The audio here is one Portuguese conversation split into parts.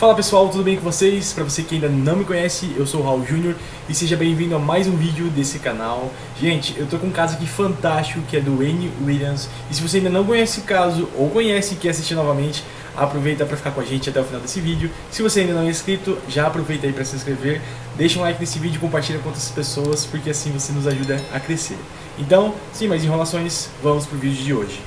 Fala pessoal, tudo bem com vocês? Para você que ainda não me conhece, eu sou o Raul Júnior e seja bem-vindo a mais um vídeo desse canal. Gente, eu tô com um caso aqui fantástico que é do Wayne Williams. E se você ainda não conhece o caso ou conhece e quer assistir novamente, aproveita para ficar com a gente até o final desse vídeo. Se você ainda não é inscrito, já aproveita aí para se inscrever. Deixa um like nesse vídeo e compartilha com outras pessoas, porque assim você nos ajuda a crescer. Então, sem mais enrolações, vamos pro vídeo de hoje.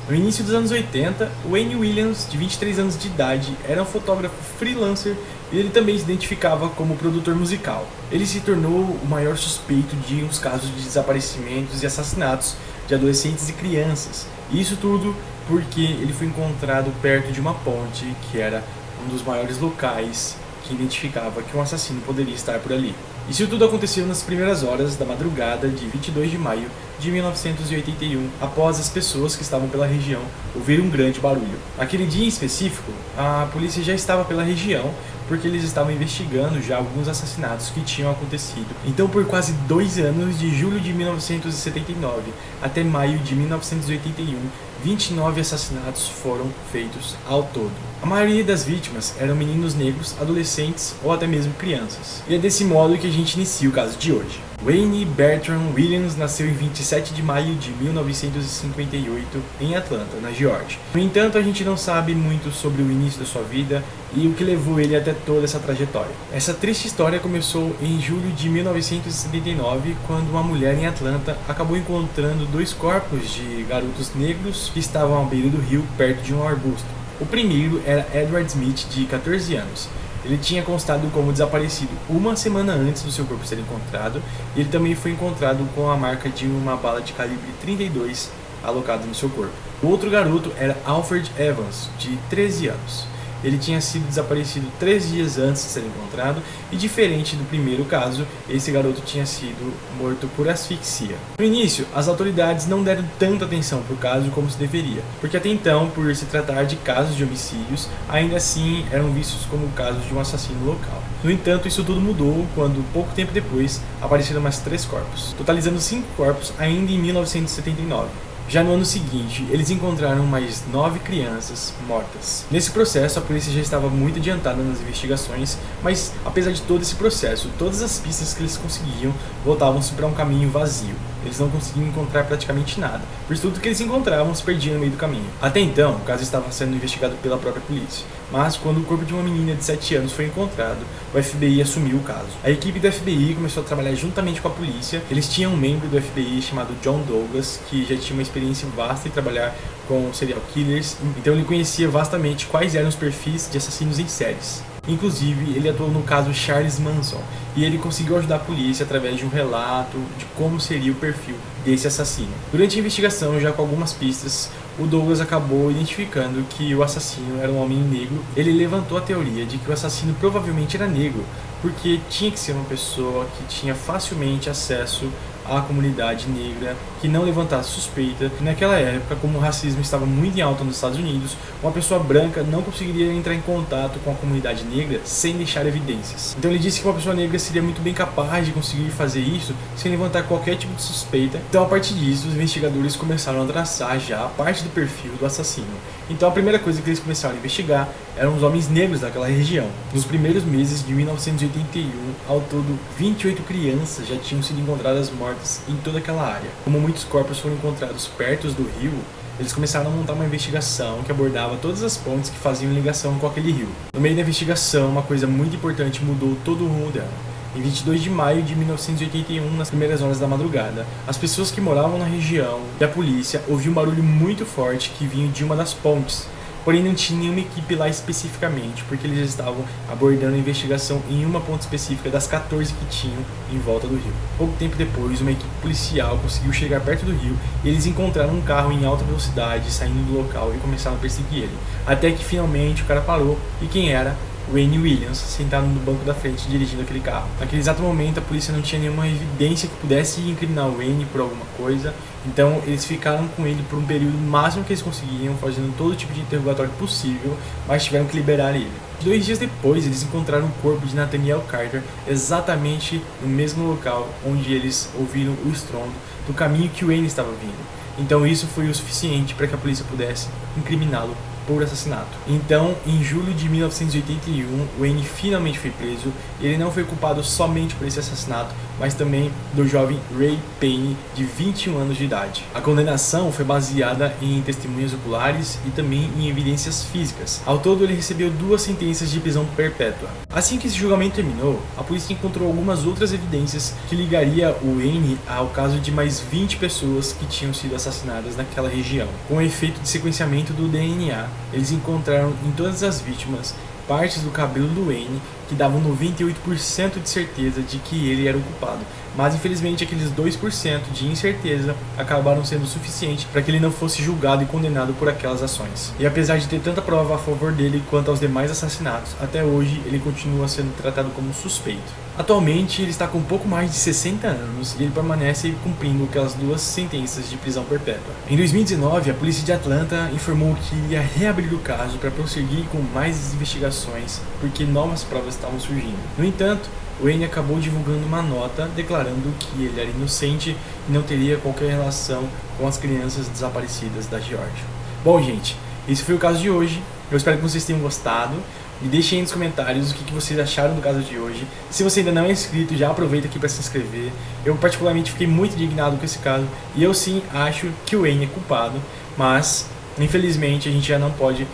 No início dos anos 80, Wayne Williams, de 23 anos de idade, era um fotógrafo freelancer e ele também se identificava como produtor musical. Ele se tornou o maior suspeito de uns casos de desaparecimentos e assassinatos de adolescentes e crianças. E isso tudo porque ele foi encontrado perto de uma ponte que era um dos maiores locais que identificava que um assassino poderia estar por ali. Isso tudo aconteceu nas primeiras horas da madrugada de 22 de maio de 1981, após as pessoas que estavam pela região ouvirem um grande barulho. Naquele dia em específico, a polícia já estava pela região porque eles estavam investigando já alguns assassinatos que tinham acontecido. Então, por quase 2 anos, de julho de 1979 até maio de 1981, 29 assassinatos foram feitos ao todo. A maioria das vítimas eram meninos negros, adolescentes ou até mesmo crianças. E é desse modo que a gente inicia o caso de hoje. Wayne Bertram Williams nasceu em 27 de maio de 1958 em Atlanta, na Geórgia. No entanto, a gente não sabe muito sobre o início da sua vida e o que levou ele até toda essa trajetória. Essa triste história começou em julho de 1979, quando uma mulher em Atlanta acabou encontrando 2 corpos de garotos negros que estavam à beira do rio, perto de um arbusto. O primeiro era Edward Smith, de 14 anos. Ele tinha constado como desaparecido uma semana antes do seu corpo ser encontrado, e ele também foi encontrado com a marca de uma bala de calibre 32 alocada no seu corpo. O outro garoto era Alfred Evans, de 13 anos. Ele tinha sido desaparecido 3 dias antes de ser encontrado e, diferente do primeiro caso, esse garoto tinha sido morto por asfixia. No início, as autoridades não deram tanta atenção para o caso como se deveria, porque até então, por se tratar de casos de homicídios, ainda assim eram vistos como casos de um assassino local. No entanto, isso tudo mudou quando, pouco tempo depois, apareceram mais 3 corpos, totalizando 5 corpos ainda em 1979. Já no ano seguinte, eles encontraram mais 9 crianças mortas. Nesse processo, a polícia já estava muito adiantada nas investigações, mas apesar de todo esse processo, todas as pistas que eles conseguiam voltavam-se para um caminho vazio. Eles não conseguiam encontrar praticamente nada, pois tudo que eles encontravam se perdia no meio do caminho. Até então, o caso estava sendo investigado pela própria polícia, mas quando o corpo de uma menina de 7 anos foi encontrado, o FBI assumiu o caso. A equipe do FBI começou a trabalhar juntamente com a polícia. Eles tinham um membro do FBI chamado John Douglas, que já tinha uma experiência vasta em trabalhar com serial killers, então ele conhecia vastamente quais eram os perfis de assassinos em séries. Inclusive, ele atuou no caso Charles Manson, e ele conseguiu ajudar a polícia através de um relato de como seria o perfil desse assassino. Durante a investigação, já com algumas pistas, o Douglas acabou identificando que o assassino era um homem negro. Ele levantou a teoria de que o assassino provavelmente era negro, porque tinha que ser uma pessoa que tinha facilmente acesso à comunidade negra, que não levantasse suspeita. Naquela época, como o racismo estava muito em alta nos Estados Unidos, uma pessoa branca não conseguiria entrar em contato com a comunidade negra sem deixar evidências. Então ele disse que uma pessoa negra seria muito bem capaz de conseguir fazer isso sem levantar qualquer tipo de suspeita. Então, a partir disso, os investigadores começaram a traçar já a parte do perfil do assassino. Então a primeira coisa que eles começaram a investigar eram os homens negros daquela região. Nos primeiros meses de 1981, ao todo 28 crianças já tinham sido encontradas mortas em toda aquela área. Como muitos corpos foram encontrados perto do rio, eles começaram a montar uma investigação que abordava todas as pontes que faziam ligação com aquele rio. No meio da investigação, uma coisa muito importante mudou todo o rumo dela. Em 22 de maio de 1981, nas primeiras horas da madrugada, as pessoas que moravam na região e a polícia ouviu um barulho muito forte que vinha de uma das pontes. Porém, não tinha nenhuma equipe lá especificamente, porque eles estavam abordando a investigação em uma ponte específica das 14 que tinham em volta do rio. Pouco tempo depois, uma equipe policial conseguiu chegar perto do rio e eles encontraram um carro em alta velocidade saindo do local e começaram a perseguir ele. Até que finalmente o cara parou, e quem era? Wayne Williams sentado no banco da frente dirigindo aquele carro. Naquele exato momento a polícia não tinha nenhuma evidência que pudesse incriminar o Wayne por alguma coisa, então eles ficaram com ele por um período máximo que eles conseguiam, fazendo todo tipo de interrogatório possível, mas tiveram que liberar ele. 2 dias depois eles encontraram o corpo de Nathaniel Carter exatamente no mesmo local onde eles ouviram o estrondo do caminho que o Wayne estava vindo. Então isso foi o suficiente para que a polícia pudesse incriminá-lo por assassinato. Então, em julho de 1981, Wayne finalmente foi preso. Ele não foi culpado somente por esse assassinato, mas também do jovem Ray Payne, de 21 anos de idade. A condenação foi baseada em testemunhas oculares e também em evidências físicas. Ao todo, ele recebeu 2 sentenças de prisão perpétua. Assim que esse julgamento terminou, a polícia encontrou algumas outras evidências que ligaria o Wayne ao caso de mais 20 pessoas que tinham sido assassinadas naquela região. Com o efeito de sequenciamento do DNA, eles encontraram em todas as vítimas partes do cabelo do Wayne que davam 98% de certeza de que ele era o culpado. Mas infelizmente aqueles 2% de incerteza acabaram sendo suficiente para que ele não fosse julgado e condenado por aquelas ações. E apesar de ter tanta prova a favor dele quanto aos demais assassinatos, até hoje ele continua sendo tratado como suspeito. Atualmente ele está com um pouco mais de 60 anos e ele permanece cumprindo aquelas 2 sentenças de prisão perpétua. Em 2019, a polícia de Atlanta informou que iria reabrir o caso para prosseguir com mais investigações, porque novas provas estavam surgindo. No entanto, Wayne acabou divulgando uma nota declarando que ele era inocente e não teria qualquer relação com as crianças desaparecidas da Geórgia. Bom, gente, esse foi o caso de hoje. Eu espero que vocês tenham gostado. E deixem aí nos comentários o que vocês acharam do caso de hoje. Se você ainda não é inscrito, já aproveita aqui para se inscrever. Eu particularmente fiquei muito indignado com esse caso. E eu sim acho que o Wayne é culpado. Mas, infelizmente, a gente já não pode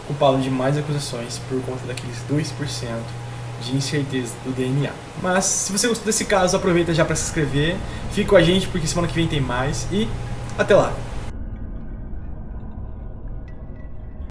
culpá-lo de mais acusações por conta daqueles 2% de incerteza do DNA. Mas, se você gostou desse caso, aproveita já para se inscrever. Fique com a gente porque semana que vem tem mais. E até lá!